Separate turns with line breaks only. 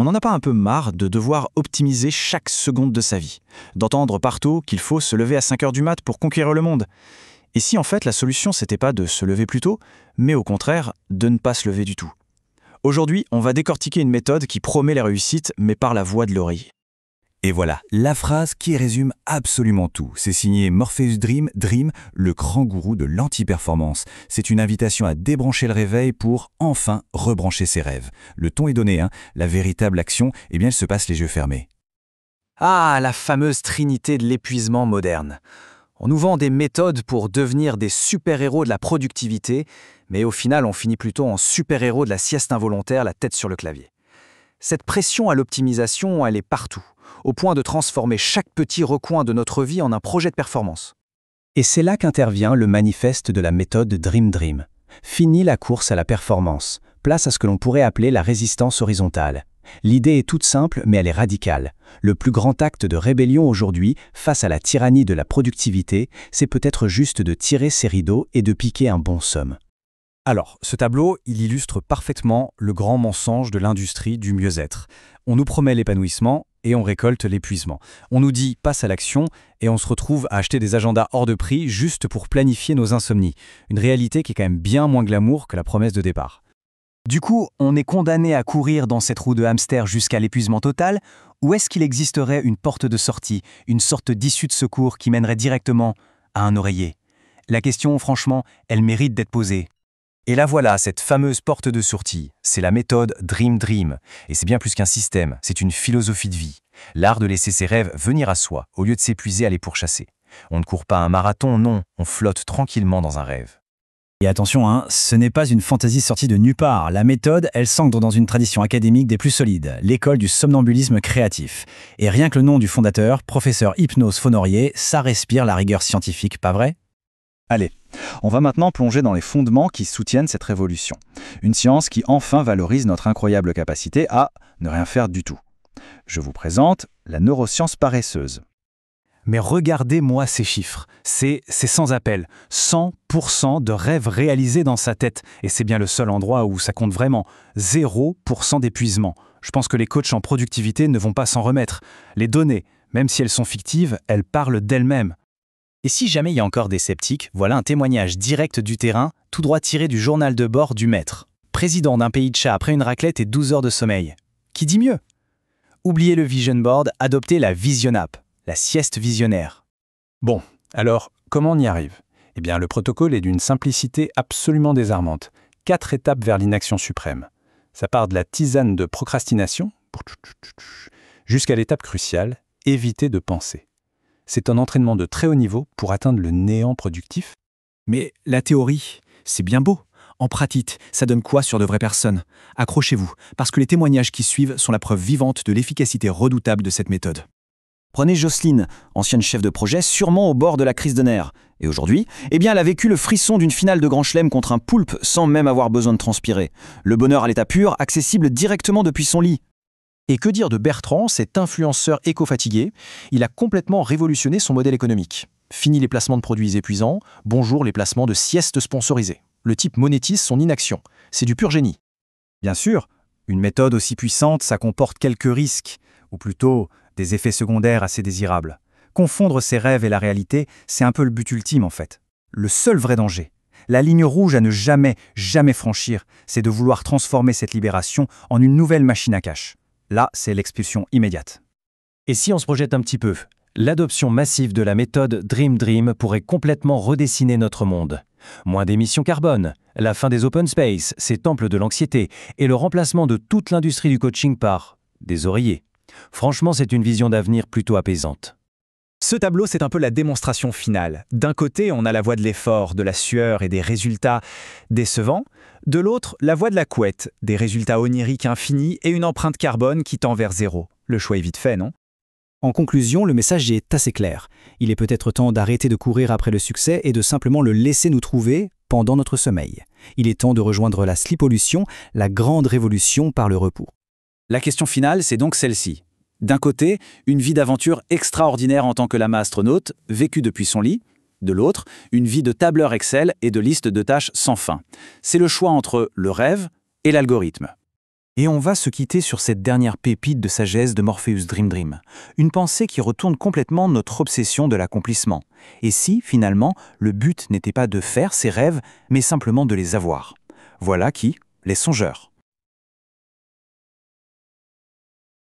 On n'en a pas un peu marre de devoir optimiser chaque seconde de sa vie, d'entendre partout qu'il faut se lever à 5 heures du mat pour conquérir le monde? Et si en fait la solution c'était pas de se lever plus tôt, mais au contraire de ne pas se lever du tout? Aujourd'hui, on va décortiquer une méthode qui promet la réussite, mais par la voie de l'oreille.
Et voilà, la phrase qui résume absolument tout. C'est signé Morpheus Dream, le grand gourou de l'anti-performance. C'est une invitation à débrancher le réveil pour enfin rebrancher ses rêves. Le ton est donné, la véritable action, elle se passe les yeux fermés.
Ah, la fameuse trinité de l'épuisement moderne. On nous vend des méthodes pour devenir des super-héros de la productivité, mais au final on finit plutôt en super-héros de la sieste involontaire, la tête sur le clavier. Cette pression à l'optimisation, elle est partout, au point de transformer chaque petit recoin de notre vie en un projet de performance.
Et c'est là qu'intervient le manifeste de la méthode Dream. Fini la course à la performance, place à ce que l'on pourrait appeler la résistance horizontale. L'idée est toute simple, mais elle est radicale. Le plus grand acte de rébellion aujourd'hui, face à la tyrannie de la productivité, c'est peut-être juste de tirer ses rideaux et de piquer un bon somme.
Alors, ce tableau, il illustre parfaitement le grand mensonge de l'industrie du mieux-être. On nous promet l'épanouissement et on récolte l'épuisement. On nous dit « passe à l'action » et on se retrouve à acheter des agendas hors de prix juste pour planifier nos insomnies. Une réalité qui est quand même bien moins glamour que la promesse de départ.
Du coup, on est condamné à courir dans cette roue de hamster jusqu'à l'épuisement total, ou est-ce qu'il existerait une porte de sortie, une sorte d'issue de secours qui mènerait directement à un oreiller? La question, franchement, elle mérite d'être posée.
Et là voilà, cette fameuse porte de sortie, c'est la méthode Dream. Et c'est bien plus qu'un système, c'est une philosophie de vie. L'art de laisser ses rêves venir à soi, au lieu de s'épuiser à les pourchasser. On ne court pas un marathon, non, on flotte tranquillement dans un rêve.
Et attention, ce n'est pas une fantaisie sortie de nulle part. La méthode, elle s'ancre dans une tradition académique des plus solides, l'école du somnambulisme créatif. Et rien que le nom du fondateur, professeur Hypnos Fonorier, ça respire la rigueur scientifique, pas vrai?
Allez, on va maintenant plonger dans les fondements qui soutiennent cette révolution. Une science qui enfin valorise notre incroyable capacité à ne rien faire du tout. Je vous présente la neuroscience paresseuse.
Mais regardez-moi ces chiffres, c'est sans appel. 100% de rêves réalisés dans sa tête. Et c'est bien le seul endroit où ça compte vraiment. 0% d'épuisement. Je pense que les coachs en productivité ne vont pas s'en remettre. Les données, même si elles sont fictives, elles parlent d'elles-mêmes. Et si jamais il y a encore des sceptiques, voilà un témoignage direct du terrain, tout droit tiré du journal de bord du maître. Président d'un pays de chat après une raclette et 12 heures de sommeil. Qui dit mieux? Oubliez le vision board, adoptez la vision app, la sieste visionnaire.
Bon, alors, comment on y arrive? Eh bien, le protocole est d'une simplicité absolument désarmante. 4 étapes vers l'inaction suprême. Ça part de la tisane de procrastination, jusqu'à l'étape cruciale, éviter de penser. C'est un entraînement de très haut niveau pour atteindre le néant productif.
Mais la théorie, c'est bien beau. En pratique, ça donne quoi sur de vraies personnes? Accrochez-vous, parce que les témoignages qui suivent sont la preuve vivante de l'efficacité redoutable de cette méthode. Prenez Jocelyne, ancienne chef de projet, sûrement au bord de la crise de nerfs. Et aujourd'hui, elle a vécu le frisson d'une finale de Grand Chelem contre un poulpe sans même avoir besoin de transpirer. Le bonheur à l'état pur, accessible directement depuis son lit. Et que dire de Bertrand, cet influenceur éco-fatigué? Il a complètement révolutionné son modèle économique. Fini les placements de produits épuisants, bonjour les placements de siestes sponsorisées. Le type monétise son inaction. C'est du pur génie.
Bien sûr, une méthode aussi puissante, ça comporte quelques risques, ou plutôt des effets secondaires assez désirables. Confondre ses rêves et la réalité, c'est un peu le but ultime en fait. Le seul vrai danger, la ligne rouge à ne jamais franchir, c'est de vouloir transformer cette libération en une nouvelle machine à cash. Là, c'est l'expulsion immédiate.
Et si on se projette un petit peu, l'adoption massive de la méthode Dream pourrait complètement redessiner notre monde. Moins d'émissions carbone, la fin des open space, ces temples de l'anxiété, et le remplacement de toute l'industrie du coaching par des oreillers. Franchement, c'est une vision d'avenir plutôt apaisante.
Ce tableau, c'est un peu la démonstration finale. D'un côté, on a la voie de l'effort, de la sueur et des résultats décevants. De l'autre, la voie de la couette, des résultats oniriques infinis et une empreinte carbone qui tend vers zéro. Le choix est vite fait, non?
En conclusion, le message est assez clair. Il est peut-être temps d'arrêter de courir après le succès et de simplement le laisser nous trouver pendant notre sommeil. Il est temps de rejoindre la slipolution, la grande révolution par le repos.
La question finale, c'est donc celle-ci. D'un côté, une vie d'aventure extraordinaire en tant que lama astronaute, vécue depuis son lit. De l'autre, une vie de tableur Excel et de listes de tâches sans fin. C'est le choix entre le rêve et l'algorithme.
Et on va se quitter sur cette dernière pépite de sagesse de Morpheus Dream Dream. Une pensée qui retourne complètement notre obsession de l'accomplissement. Et si, finalement, le but n'était pas de faire ses rêves, mais simplement de les avoir. Voilà qui, les songeurs.